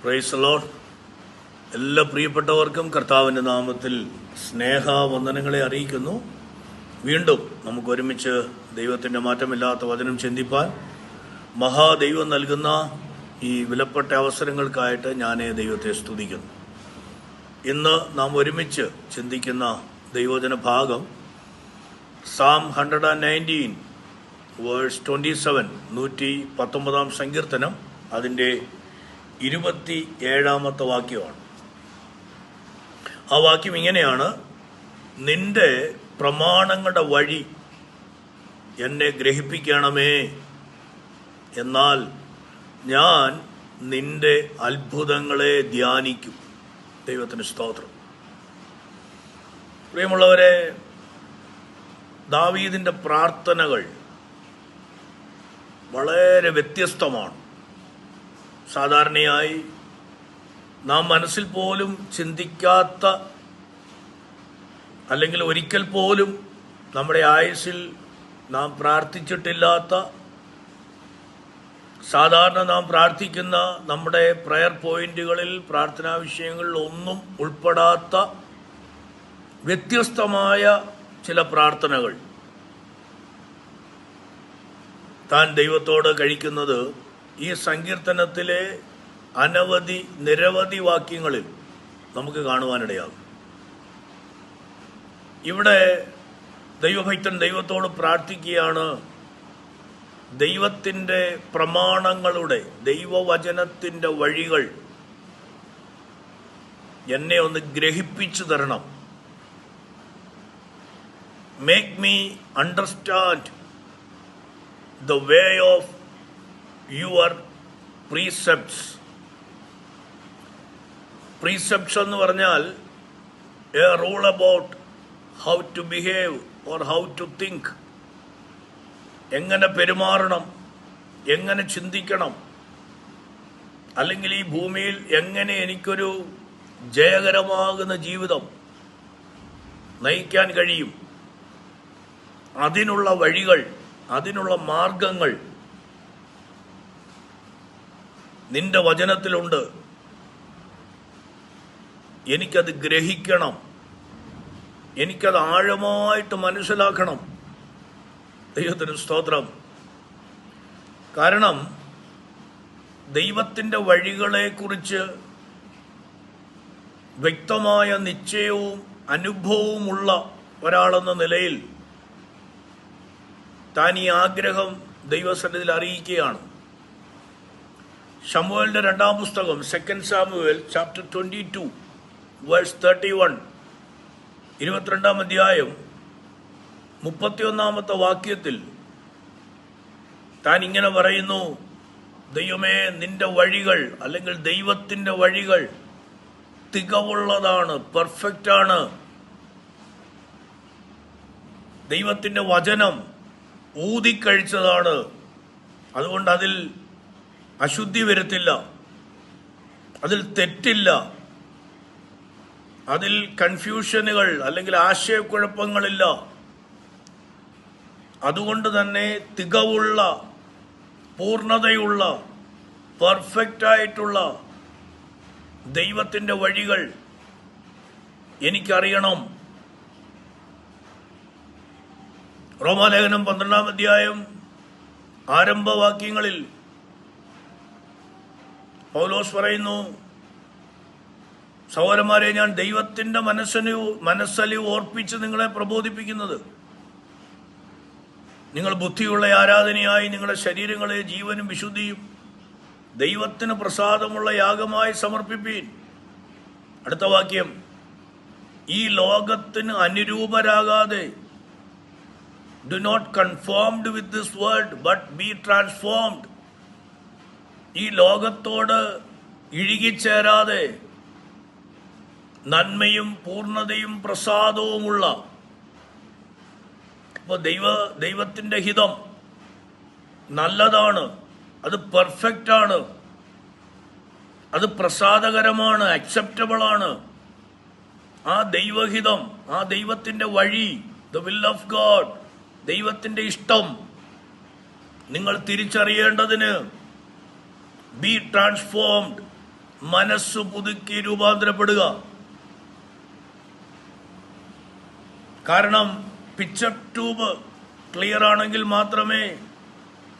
Praise the Lord. എല്ലാ പ്രിയപ്പെട്ടവർക്കും കർത്താവിൻ്റെ നാമത്തിൽ സ്നേഹവന്ദനങ്ങളെ അറിയിക്കുന്നു. വീണ്ടും നമുക്ക് ഒരുമിച്ച് ദൈവത്തിൻ്റെ മാറ്റമില്ലാത്ത വചനം ചിന്തിപ്പാൻ മഹാദൈവം നൽകുന്ന ഈ വിലപ്പെട്ട അവസരങ്ങൾക്കായിട്ട് ഞാൻ ദൈവത്തെ സ്തുതിക്കുന്നു. ഇന്ന് നാം ഒരുമിച്ച് ചിന്തിക്കുന്ന ദൈവവചന ഭാഗം സാം 119 വേഴ്സ് 27 119 സങ്കീർത്തനം അതിൻ്റെ 27 വാക്യമാണ്. ആ വാക്യം ഇങ്ങനെയാണ്: നിന്റെ പ്രമാണങ്ങളുടെ വഴി എന്നെ ഗ്രഹിപ്പിക്കണമേ, എന്നാൽ ഞാൻ നിന്റെ അത്ഭുതങ്ങളെ ധ്യാനിക്കും. ദൈവത്തിന് സ്തോത്രം. പ്രിയമുള്ളവരെ, ദാവീദിൻ്റെ പ്രാർത്ഥനകൾ വളരെ വ്യത്യസ്തമാണ്. സാധാരണയായി നാം മനസ്സിൽ പോലും ചിന്തിക്കാത്ത, അല്ലെങ്കിൽ ഒരിക്കൽ പോലും നമ്മുടെ ആയുസ്സിൽ നാം പ്രാർത്ഥിച്ചിട്ടില്ലാത്ത, സാധാരണ നാം പ്രാർത്ഥിക്കുന്ന നമ്മുടെ പ്രയർ പോയിന്റുകളിൽ, പ്രാർത്ഥനാ വിഷയങ്ങളിൽ ഒന്നും ഉൾപ്പെടാത്ത വ്യത്യസ്തമായ ചില പ്രാർത്ഥനകൾ താൻ ദൈവത്തോട് കഴിക്കുന്നത് ഈ സങ്കീർത്തനത്തിലെ നിരവധി വാക്യങ്ങളിൽ നമുക്ക് കാണുവാനിടയാകും. ഇവിടെ ദൈവഭക്തൻ ദൈവത്തോട് പ്രാർത്ഥിക്കുകയാണ്, ദൈവത്തിൻ്റെ പ്രമാണങ്ങളുടെ, ദൈവവചനത്തിൻ്റെ വഴികൾ എന്നെ ഒന്ന് ഗ്രഹിപ്പിച്ചു തരണം. Make me understand the way of your precepts. Precepts എന്ന് പറഞ്ഞാൽ a rule about how to behave or how to think. എങ്ങനെ പെരുമാറണം, എങ്ങനെ ചിന്തിക്കണം, അല്ലെങ്കിൽ ഈ ഭൂമിയിൽ എങ്ങനെ എനിക്കൊരു ജയകരമാകുന്ന ജീവിതം നയിക്കാൻ കഴിയും, അതിനുള്ള വഴികൾ, അതിനുള്ള മാർഗങ്ങൾ നിന്റെ വചനത്തിലുണ്ട്. എനിക്കത് ഗ്രഹിക്കണം, എനിക്കത് ആഴമായിട്ട് മനസ്സിലാക്കണം. ദൈവത്തിന് സ്തോത്രം. കാരണം ദൈവത്തിൻ്റെ വഴികളെക്കുറിച്ച് വ്യക്തമായ നിശ്ചയവും അനുഭവവുമുള്ള ഒരാളെന്ന നിലയിൽ താൻ ഈ ആഗ്രഹം ദൈവസന്നിധിയിൽ അറിയിക്കുകയാണ്. ശമൂവേലിന്റെ 2-ാം പുസ്തകം 2 സാമുവേൽ ചാപ്റ്റർ 22 വേഴ്സ് 31, 22-ാം അധ്യായം 31 വാക്യത്തിൽ താൻ ഇങ്ങനെ പറയുന്നു: ദൈവമേ, നിന്റെ വഴികൾ, അല്ലെങ്കിൽ ദൈവത്തിൻ്റെ വഴികൾ തികവുള്ളതാണ്, പെർഫെക്റ്റാണ്. ദൈവത്തിൻ്റെ വചനം ഊതിക്കഴിച്ചതാണ്. അതുകൊണ്ട് അതിൽ അശുദ്ധി വരുത്തില്ല, അതിൽ തെറ്റില്ല, അതിൽ കൺഫ്യൂഷനുകൾ അല്ലെങ്കിൽ ആശയക്കുഴപ്പങ്ങളില്ല. അതുകൊണ്ട് തന്നെ തികവുള്ള, പൂർണ്ണതയുള്ള, പെർഫെക്റ്റായിട്ടുള്ള ദൈവത്തിൻ്റെ വഴികൾ എനിക്കറിയണം. റോമാലേഖനം 12-ാം അധ്യായം ആരംഭവാക്യങ്ങളിൽ പൗലോസ് പറയുന്നു: സഹോദരന്മാരെ, ഞാൻ ദൈവത്തിൻ്റെ മനസ്സലി ഓർപ്പിച്ച് നിങ്ങളെ പ്രബോധിപ്പിക്കുന്നത്, നിങ്ങൾ ബുദ്ധിയുള്ള ആരാധനയായി നിങ്ങളുടെ ശരീരങ്ങളെ ജീവനും വിശുദ്ധിയും ദൈവത്തിന് പ്രസാദമുള്ള യാഗമായി സമർപ്പിപ്പീൻ. അടുത്ത വാക്യം: ഈ ലോകത്തിന് അനുരൂപരാകാതെ, do not conformed with this world but be transformed. ഈ ലോകത്തോട് ഇഴുകിച്ചേരാതെ നന്മയും പൂർണ്ണതയും പ്രസാദവുമുള്ള, അപ്പോൾ ദൈവത്തിൻ്റെ ഹിതം നല്ലതാണ്, അത് പെർഫെക്റ്റ് ആണ്, അത് പ്രസാദകരമാണ്, അക്സെപ്റ്റബിൾ ആണ്. ആ ദൈവഹിതം, ആ ദൈവത്തിൻ്റെ വഴി, the will of God, ദൈവത്തിൻ്റെ ഇഷ്ടം നിങ്ങൾ തിരിച്ചറിയേണ്ടതിന് ബി ട്രാൻസ്ഫോംഡ്, മനസ്സ് പുതുക്കി രൂപാന്തരപ്പെടുക. കാരണം പിക്ചർ ട്യൂബ് ക്ലിയർ ആണെങ്കിൽ മാത്രമേ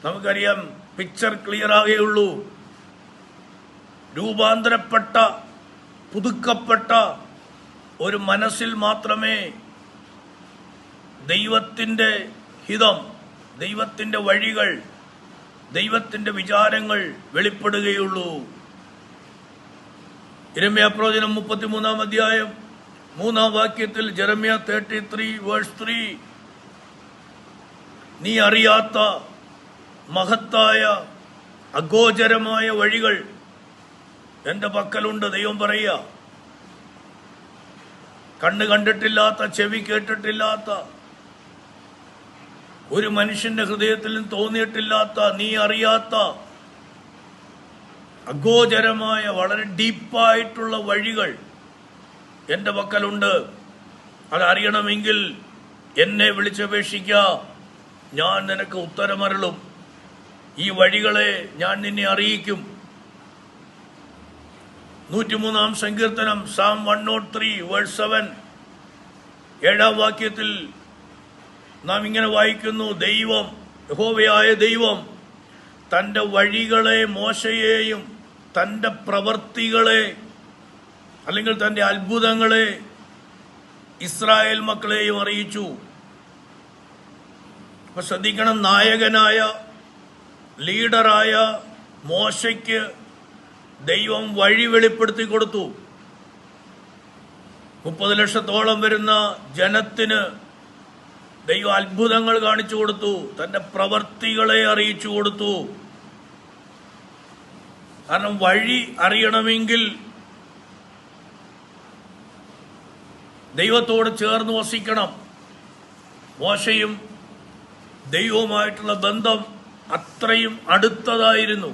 നമുക്കറിയാം പിക്ചർ ക്ലിയർ ആകുകയുള്ളൂ. രൂപാന്തരപ്പെട്ട പുതുക്കപ്പെട്ട ഒരു മനസ്സിൽ മാത്രമേ ദൈവത്തിൻ്റെ ഹിതം, ദൈവത്തിൻ്റെ വഴികൾ, ദൈവത്തിൻ്റെ വിചാരങ്ങൾ വെളിപ്പെടുകയുള്ളൂ. യിരെമ്യാ പ്രവചനം 33-ാം അധ്യായം 3-ാം വാക്യത്തിൽ ജെറമ്യ 33:3 നീ അറിയാത്ത മഹത്തായ അഗോചരമായ വഴികൾ എൻ്റെ പക്കലുണ്ട്. ദൈവം പറയുക, കണ്ണ് കണ്ടിട്ടില്ലാത്ത, ചെവി കേട്ടിട്ടില്ലാത്ത, ഒരു മനുഷ്യന്റെ ഹൃദയത്തിലും തോന്നിയിട്ടില്ലാത്ത, നീ അറിയാത്ത അഗോചരമായ വളരെ ഡീപ്പായിട്ടുള്ള വഴികൾ എൻ്റെ പക്കലുണ്ട്. അതറിയണമെങ്കിൽ എന്നെ വിളിച്ചപേക്ഷിക്കുക, ഞാൻ നിനക്ക് ഉത്തരമരുളും. ഈ വഴികളെ ഞാൻ നിന്നെ അറിയിക്കും. 103-ാം സങ്കീർത്തനം Psalm 103:7 7-ാം വാക്യത്തിൽ നാം ഇങ്ങനെ വായിക്കുന്നു, ദൈവം, യഹോവയായ ദൈവം തൻ്റെ വഴികളെ മോശയെയും തൻ്റെ പ്രവർത്തികളെ അല്ലെങ്കിൽ തൻ്റെ അത്ഭുതങ്ങളെ ഇസ്രായേൽ മക്കളെയും അറിയിച്ചു. അപ്പൊ ശ്രദ്ധിക്കണം, നായകനായ ലീഡറായ മോശയ്ക്ക് ദൈവം വഴി വെളിപ്പെടുത്തി കൊടുത്തു. 30 ലക്ഷത്തോളം വരുന്ന ജനത്തിന് ദൈവം അത്ഭുതങ്ങൾ കാണിച്ചു കൊടുത്തു, തന്റെ പ്രവർത്തികളെ അറിയിച്ചു കൊടുത്തു. കാരണം വഴി അറിയണമെങ്കിൽ ദൈവത്തോട് ചേർന്ന് വസിക്കണം. മോശയും ദൈവവുമായിട്ടുള്ള ബന്ധം അത്രയും അടുത്തതായിരുന്നു.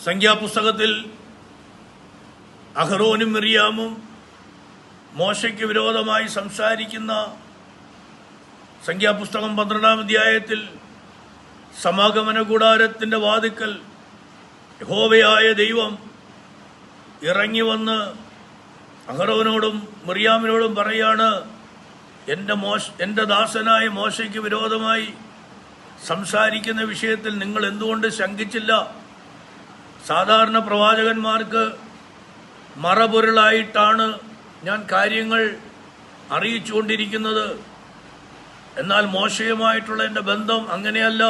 സംഖ്യാപുസ്തകത്തിൽ അഹ്റോനും മിർയാമും മോശയ്ക്ക് വിരോധമായി സംസാരിക്കുന്ന സംഖ്യാപുസ്തകം 12-ാം അധ്യായത്തിൽ സമാഗമന കൂടാരത്തിന്റെ വാതിക്കൽ യഹോവയായ ദൈവം ഇറങ്ങി വന്ന് അഹ്റോനോടും മിർയാമിനോടും പറയാണ്, എൻ്റെ ദാസനായ മോശയ്ക്ക് വിരോധമായി സംസാരിക്കുന്ന വിഷയത്തിൽ നിങ്ങൾ എന്തുകൊണ്ട് ശങ്കിച്ചില്ല? സാധാരണ പ്രവാചകന്മാർക്ക് മറപൊരുളായിട്ടാണ് ഞാൻ കാര്യങ്ങൾ അറിയിച്ചുകൊണ്ടിരിക്കുന്നത്. എന്നാൽ മോശയുമായിട്ടുള്ള എൻ്റെ ബന്ധം അങ്ങനെയല്ല,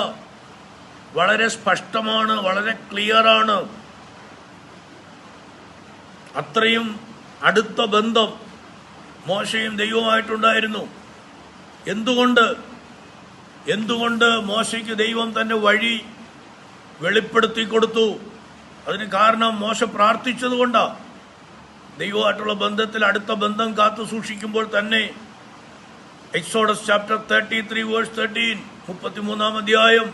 വളരെ സ്പഷ്ടമാണ്, വളരെ ക്ലിയറാണ്. അത്രയും അടുത്ത ബന്ധം മോശയും ദൈവവുമായിട്ടുണ്ടായിരുന്നു. എന്തുകൊണ്ട് മോശയ്ക്ക് ദൈവം തൻ്റെ വഴി വെളിപ്പെടുത്തി കൊടുത്തു? അതിന് കാരണം മോശ പ്രാർത്ഥിച്ചതുകൊണ്ടാണ്. ദൈവമായിട്ടുള്ള ബന്ധത്തിൽ അടുത്ത ബന്ധം കാത്തു സൂക്ഷിക്കുമ്പോൾ തന്നെ എക്സോഡസ് ചാപ്റ്റർ 33:13 33-ാം അധ്യായം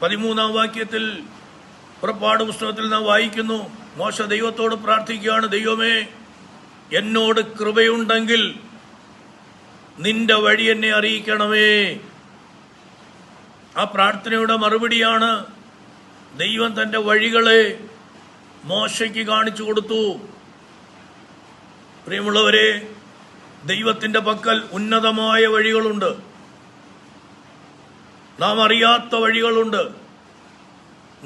13-ാം വാക്യത്തിൽ പുറപ്പാട് പുസ്തകത്തിൽ നാം വായിക്കുന്നു, മോശ ദൈവത്തോട് പ്രാർത്ഥിക്കുകയാണ്, ദൈവമേ, എന്നോട് കൃപയുണ്ടെങ്കിൽ നിന്റെ വഴി എന്നെ അറിയിക്കണമേ. ആ പ്രാർത്ഥനയുടെ മറുപടിയാണ് ദൈവം തൻ്റെ വഴികളെ മോശയ്ക്ക് കാണിച്ചു കൊടുത്തു. പ്രിയമുള്ളവരെ, ദൈവത്തിൻ്റെ പക്കൽ ഉന്നതമായ വഴികളുണ്ട്, നാം അറിയാത്ത വഴികളുണ്ട്.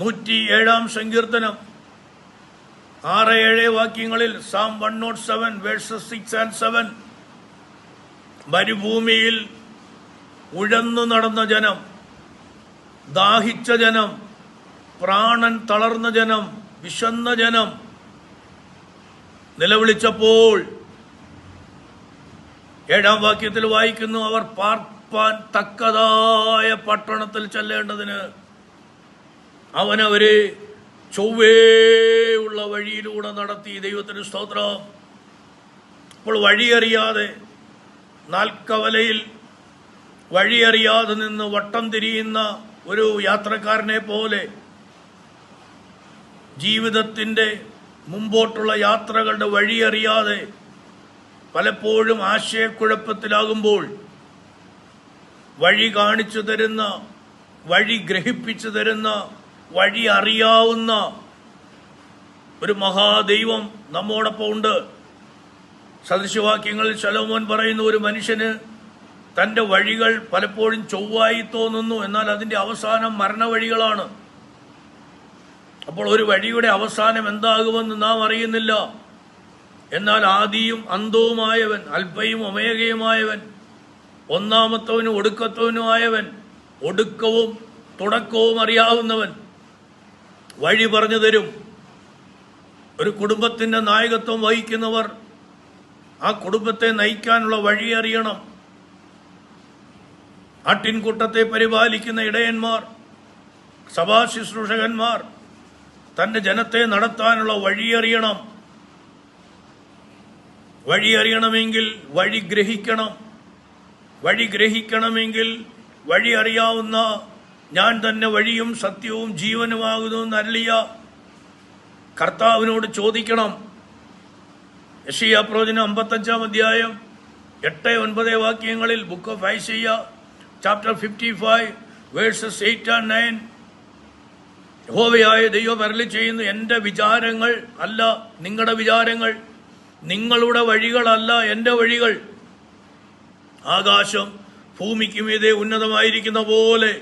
107-ാം സങ്കീർത്തനം 6-7 വാക്യങ്ങളിൽ Psalm 107:6-7 മരുഭൂമിയിൽ ഉഴന്നു നടന്ന ജനം, ദാഹിച്ച ജനം, പ്രാണൻ തളർന്ന ജനം, വിശന്ന ജനം നിലവിളിച്ചപ്പോൾ 7-ാം വാക്യത്തിൽ വായിക്കുന്നു, അവർ പാർപ്പാൻ തക്കതായ പട്ടണത്തിൽ ചെല്ലേണ്ടതിന് അവനവരെ ചൊവ്വേയുള്ള വഴിയിലൂടെ നടത്തി. ദൈവത്തിന് സ്തോത്രം. അപ്പോൾ വഴിയറിയാതെ, നാൽക്കവലയിൽ വഴിയറിയാതെ നിന്ന് വട്ടം തിരിയുന്ന ഒരു യാത്രക്കാരനെ പോലെ ജീവിതത്തിൻ്റെ മുമ്പോട്ടുള്ള യാത്രകളുടെ വഴിയറിയാതെ പലപ്പോഴും ആശയക്കുഴപ്പത്തിലാകുമ്പോൾ വഴി കാണിച്ചു തരുന്ന, വഴി ഗ്രഹിപ്പിച്ചു തരുന്ന വഴി അറിയാവുന്ന ഒരു മഹാദൈവം നമ്മോടൊപ്പം ഉണ്ട്. സദൃശവാക്യങ്ങളിൽ ശലോമോൻ പറയുന്ന ഒരു മനുഷ്യന് തൻ്റെ വഴികൾ പലപ്പോഴും ചൊവ്വായി തോന്നുന്നു, എന്നാൽ അതിൻ്റെ അവസാനം മരണവഴികളാണ്. അപ്പോൾ ഒരു വഴിയുടെ അവസാനം എന്താകുമെന്ന് നാം അറിയുന്നില്ല. എന്നാൽ ആദിയും അന്തവുമായവൻ, അൽഫയും ഒമേഗയുമായവൻ, ഒന്നാമത്തവനും ഒടുക്കത്തവനുമായവൻ, ഒടുക്കവും തുടക്കവും അറിയാവുന്നവൻ വഴി പറഞ്ഞു തരും. ഒരു കുടുംബത്തിൻ്റെ നായകത്വം വഹിക്കുന്നവർ ആ കുടുംബത്തെ നയിക്കാനുള്ള വഴി അറിയണം. ആട്ടിൻകൂട്ടത്തെ പരിപാലിക്കുന്ന ഇടയന്മാർ, സഭാ ശുശ്രൂഷകന്മാർ തൻ്റെ ജനത്തെ നടത്താനുള്ള വഴി അറിയണം. വഴി അറിയണമെങ്കിൽ വഴി ഗ്രഹിക്കണം. വഴി ഗ്രഹിക്കണമെങ്കിൽ വഴി അറിയാവുന്ന ഞാൻ തന്നെ വഴിയും സത്യവും ജീവനുമാകുന്നു എന്നരുളിയ കർത്താവിനോട് ചോദിക്കണം. യെശയ്യാ പ്രവചനം 55-ാം അധ്യായം 8-9 വാക്യങ്ങളിൽ, book of Isaiah chapter 55 verses 8 and 9, യഹോവയായ ദൈവം അരുളി ചെയ്യുന്നു, എൻ്റെ വിചാരങ്ങൾ അല്ല നിങ്ങളുടെ വിചാരങ്ങൾ, നിങ്ങളുടെ വഴികളല്ല എൻ്റെ വഴികൾ. ആകാശം ഭൂമിക്ക് മീതെ ഉന്നതമായിരിക്കുന്ന പോലെ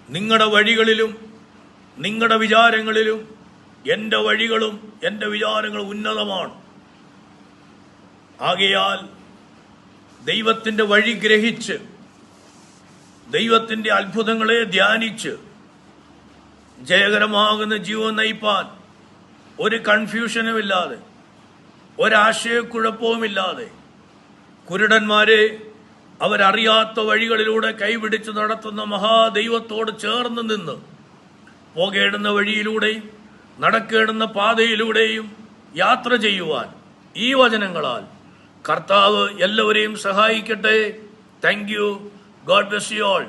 നിങ്ങളുടെ വഴികളിലും നിങ്ങളുടെ വിചാരങ്ങളിലും എൻ്റെ വഴികളും എൻ്റെ വിചാരങ്ങളും ഉന്നതമാണ്. ആകയാൽ ദൈവത്തിൻ്റെ വഴി ഗ്രഹിച്ച് ദൈവത്തിൻ്റെ അത്ഭുതങ്ങളെ ധ്യാനിച്ച് ജയകരമാകുന്ന ജീവൻ നയിപ്പാൻ ഒരു കൺഫ്യൂഷനുമില്ലാതെ, ഒരാശയക്കുഴപ്പവുമില്ലാതെ കുരുടന്മാരെ അവരറിയാത്ത വഴികളിലൂടെ കൈപിടിച്ച് നടത്തുന്ന മഹാദൈവത്തോട് ചേർന്ന് നിന്ന് പോകേടുന്ന വഴിയിലൂടെയും നടക്കേടുന്ന പാതയിലൂടെയും യാത്ര ചെയ്യുവാൻ ഈ വചനങ്ങളാൽ കർത്താവ് എല്ലാവരെയും സഹായിക്കട്ടെ. Thank you. God bless you all.